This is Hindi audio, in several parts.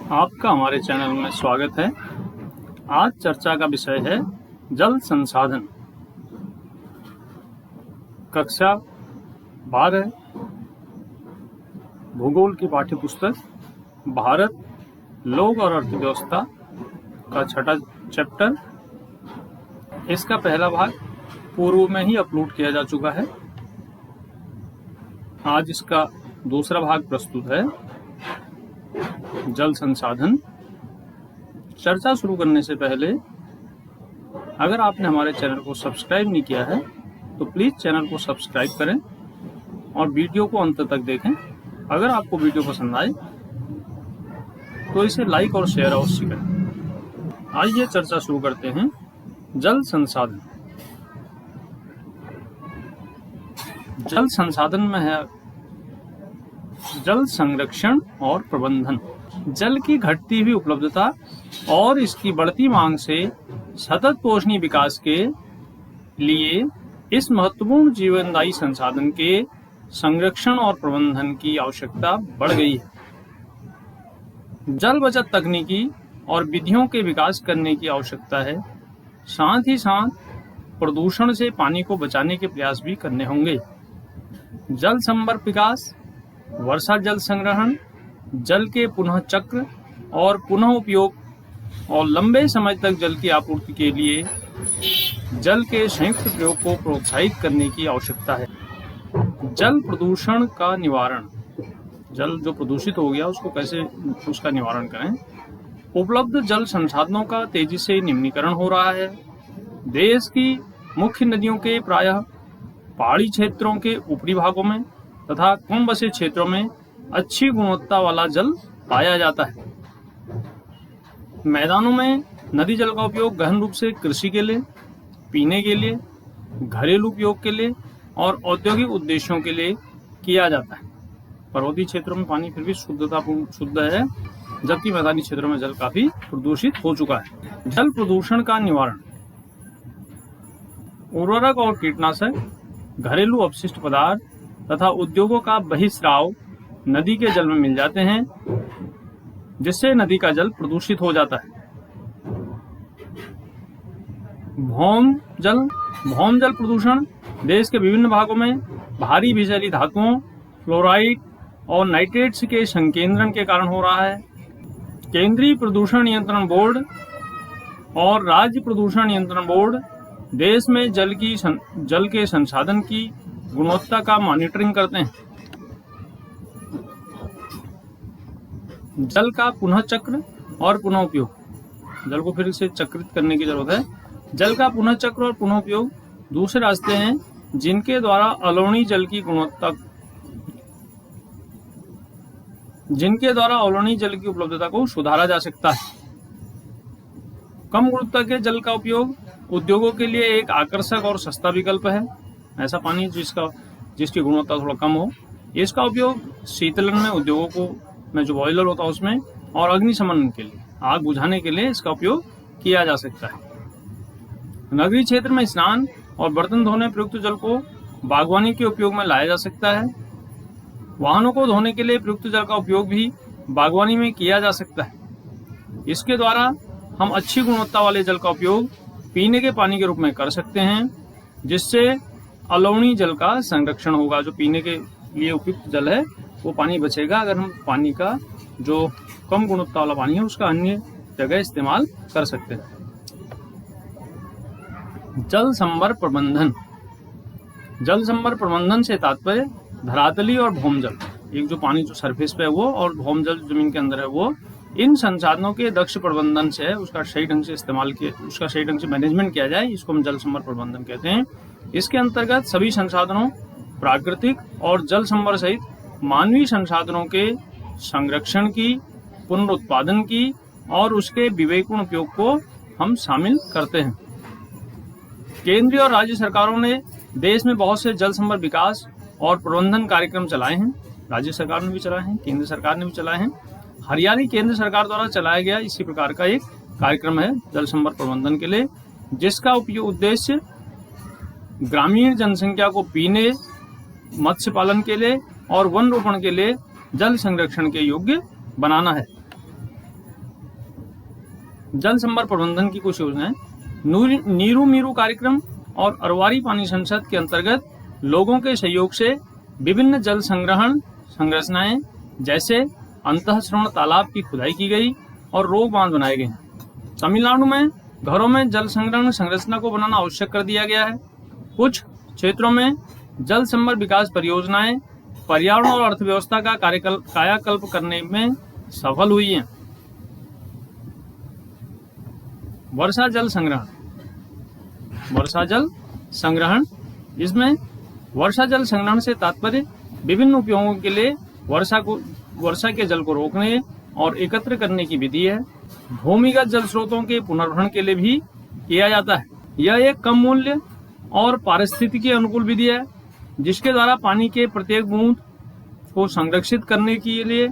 आपका हमारे चैनल में स्वागत है। आज चर्चा का विषय है जल संसाधन। कक्षा 12 भूगोल की पाठ्य पुस्तक भारत, लोक और अर्थव्यवस्था का छठा चैप्टर। इसका पहला भाग पूर्व में ही अपलोड किया जा चुका है। आज इसका दूसरा भाग प्रस्तुत है, जल संसाधन। चर्चा शुरू करने से पहले अगर आपने हमारे चैनल को सब्सक्राइब नहीं किया है तो प्लीज चैनल को सब्सक्राइब करें और वीडियो को अंत तक देखें। अगर आपको वीडियो पसंद आए तो इसे लाइक और शेयर अवश्य करें। आइए चर्चा शुरू करते हैं। जल संसाधन। जल संसाधन में है जल संरक्षण और प्रबंधन। जल की घटती हुई उपलब्धता और इसकी बढ़ती मांग से सतत पोषणीय विकास के लिए इस महत्वपूर्ण जीवनदायी संसाधन के संरक्षण और प्रबंधन की आवश्यकता बढ़ गई है। जल बचत तकनीकी और विधियों के विकास करने की आवश्यकता है। साथ ही साथ प्रदूषण से पानी को बचाने के प्रयास भी करने होंगे। जल संवर्ग विकास, वर्षा जल संग्रहण, जल के पुनः चक्र और पुनः उपयोग और लंबे समय तक जल की आपूर्ति के लिए जल के संयुक्त प्रयोग को प्रोत्साहित करने की आवश्यकता है। जल प्रदूषण का निवारण। जल जो प्रदूषित हो गया उसको कैसे उसका निवारण करें। उपलब्ध जल संसाधनों का तेजी से निम्नीकरण हो रहा है। देश की मुख्य नदियों के प्रायः पहाड़ी क्षेत्रों के ऊपरी भागों में तथा कम बसे क्षेत्रों में अच्छी गुणवत्ता वाला जल पाया जाता है। मैदानों में नदी जल का उपयोग गहन रूप से कृषि के लिए, पीने के लिए, घरेलू उपयोग के लिए और औद्योगिक उद्देश्यों के लिए किया जाता है। पर्वतीय क्षेत्रों में पानी फिर भी शुद्ध है, जबकि मैदानी क्षेत्रों में जल काफी प्रदूषित हो चुका है। जल प्रदूषण का निवारण। उर्वरक और कीटनाशक, घरेलू अपशिष्ट पदार्थ तथा उद्योगों का बहिस्राव नदी के जल में मिल जाते हैं, जिससे नदी का जल प्रदूषित हो जाता है। भौम जल प्रदूषण देश के विभिन्न भागों में भारी विषैली धातुओं, फ्लोराइड और नाइट्रेट्स के संकेंद्रण के कारण हो रहा है। केंद्रीय प्रदूषण नियंत्रण बोर्ड और राज्य प्रदूषण नियंत्रण बोर्ड देश में जल के संसाधन की गुणवत्ता का मॉनिटरिंग करते हैं। जल का पुनः चक्र और पुनः उपयोग। जल को फिर से चक्रित करने की जरूरत है। जल का पुनः चक्र और पुनः उपयोग दूसरे रास्ते हैं जिनके द्वारा अलोनी जल की उपलब्धता को सुधारा जा सकता है। कम गुणवत्ता के जल का उपयोग उद्योगों के लिए एक आकर्षक और सस्ता विकल्प है। ऐसा पानी जिसकी गुणवत्ता थोड़ा कम हो, इसका उपयोग शीतलन में उद्योगों में जो बॉयलर होता है उसमें और अग्निशमन के लिए, आग बुझाने के लिए इसका उपयोग किया जा सकता है। नगरीय क्षेत्र में स्नान और बर्तन धोने प्रयुक्त जल को बागवानी के उपयोग में लाया जा सकता है। वाहनों को धोने के लिए प्रयुक्त जल का उपयोग भी बागवानी में किया जा सकता है। इसके द्वारा हम अच्छी गुणवत्ता वाले जल का उपयोग पीने के पानी के रूप में कर सकते हैं, जिससे अलोनी जल का संरक्षण होगा। जो पीने के लिए उपयुक्त जल है वो पानी बचेगा अगर हम पानी का जो कम गुणवत्ता वाला पानी है उसका अन्य जगह इस्तेमाल कर सकते हैं। जल संवर्ग प्रबंधन। जल संवर्ग प्रबंधन से तात्पर्य धरातली और भौम जल, एक जो पानी जो सरफेस पे है वो और भौम जल जमीन के अंदर है वो, इन संसाधनों के दक्ष प्रबंधन से है उसका सही ढंग से मैनेजमेंट किया जाए, इसको हम जल संवर्ग प्रबंधन कहते हैं। इसके अंतर्गत सभी संसाधनों, प्राकृतिक और जल संवर्ग सहित मानवीय संसाधनों के संरक्षण की, पुनरुत्पादन की और उसके विवेकपूर्ण उपयोग को हम शामिल करते हैं। केंद्रीय और राज्य सरकारों ने देश में बहुत से जल संवर्ग विकास और प्रबंधन कार्यक्रम चलाए हैं। राज्य सरकार ने भी चलाए हैं, केंद्र सरकार ने भी चलाए हैं। हरियाणा केंद्र सरकार द्वारा चलाया गया इसी प्रकार का एक कार्यक्रम है जल संवर्ग प्रबंधन के लिए, जिसका उद्देश्य ग्रामीण जनसंख्या को पीने, मत्स्य पालन के लिए और वन रोपण के लिए जल संरक्षण के योग्य बनाना है। जल संभर प्रबंधन की कुछ योजनाएं। नीरू मीरू कार्यक्रम और अरवारी पानी संसद के अंतर्गत लोगों के सहयोग से विभिन्न जल संग्रहण संरचनाएं जैसे अंतःस्रवण तालाब की खुदाई की गई और रोग बांध बनाए गए। तमिलनाडु में घरों में जल संग्रहण संरचना को बनाना आवश्यक कर दिया गया है। कुछ क्षेत्रों में जल संभर विकास परियोजनाएं पर्यावरण और अर्थव्यवस्था का कायाकल्प करने में सफल हुई हैं। वर्षा जल संग्रहण, इसमें वर्षा जल संग्रहण से तात्पर्य विभिन्न उपयोगों के लिए वर्षा के जल को रोकने और एकत्र करने की विधि है। भूमिगत जल स्रोतों के पुनर्भरण के लिए भी किया जाता है। यह एक कम मूल्य और पारिस्थितिकी अनुकूल विधि है जिसके द्वारा पानी के प्रत्येक बूंद को संरक्षित करने के लिए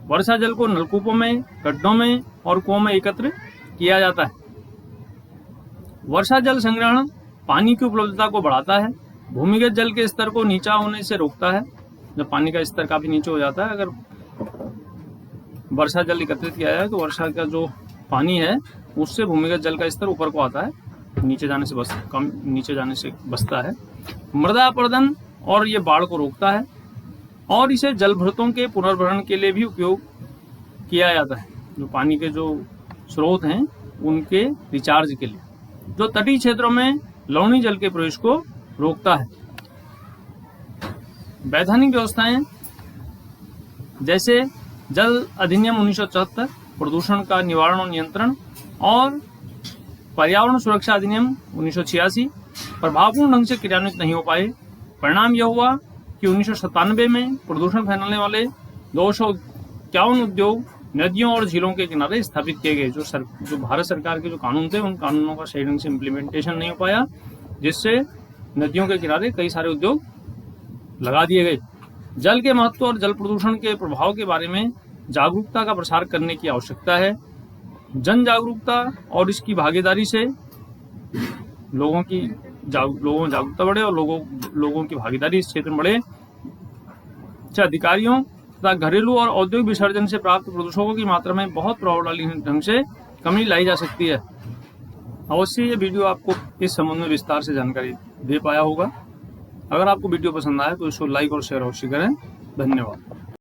वर्षा जल को नलकूपों में, गड्ढों में और कुओं में एकत्र किया जाता है। वर्षा जल संग्रहण पानी की उपलब्धता को बढ़ाता है, भूमिगत जल के स्तर को नीचा होने से रोकता है। जब पानी का स्तर काफी नीचे हो जाता है, अगर वर्षा जल एकत्रित किया जाए तो वर्षा का जो पानी है उससे भूमिगत जल का स्तर ऊपर को आता है, नीचे जाने से बचता है। मृदा अपरदन और ये बाढ़ को रोकता है और इसे जल भृतों के पुनर्भरण के लिए भी उपयोग किया जाता है। जो पानी के जो स्रोत हैं उनके रिचार्ज के लिए। जो तटीय क्षेत्रों में लवणीय जल के प्रवेश को रोकता है। वैधानिक व्यवस्थाएं जैसे जल अधिनियम 1974, प्रदूषण का निवारण और नियंत्रण, और पर्यावरण सुरक्षा अधिनियम 1986 प्रभावपूर्ण ढंग से क्रियान्वित नहीं हो पाए। परिणाम यह हुआ कि 1997 में प्रदूषण फैलाने वाले 251 उद्योग नदियों और झीलों के किनारे स्थापित किए गए। जो भारत सरकार के जो कानून थे उन कानूनों का सही ढंग से इम्प्लीमेंटेशन नहीं हो पाया, जिससे नदियों के किनारे कई सारे उद्योग लगा दिए गए। जल के महत्व और जल प्रदूषण के प्रभाव के बारे में जागरूकता का प्रसार करने की आवश्यकता है। जन जागरूकता और इसकी भागीदारी से लोगों में जागरूकता बढ़े और लोगों की भागीदारी इस क्षेत्र में बढ़े। अधिकारियों तथा घरेलू और औद्योगिक विसर्जन से प्राप्त प्रदूषकों की मात्रा में बहुत प्रभावशाली ढंग से कमी लाई जा सकती है। अवश्य ये वीडियो आपको इस संबंध में विस्तार से जानकारी दे पाया होगा। अगर आपको वीडियो पसंद आए तो इसको लाइक और शेयर अवश्य करें। धन्यवाद।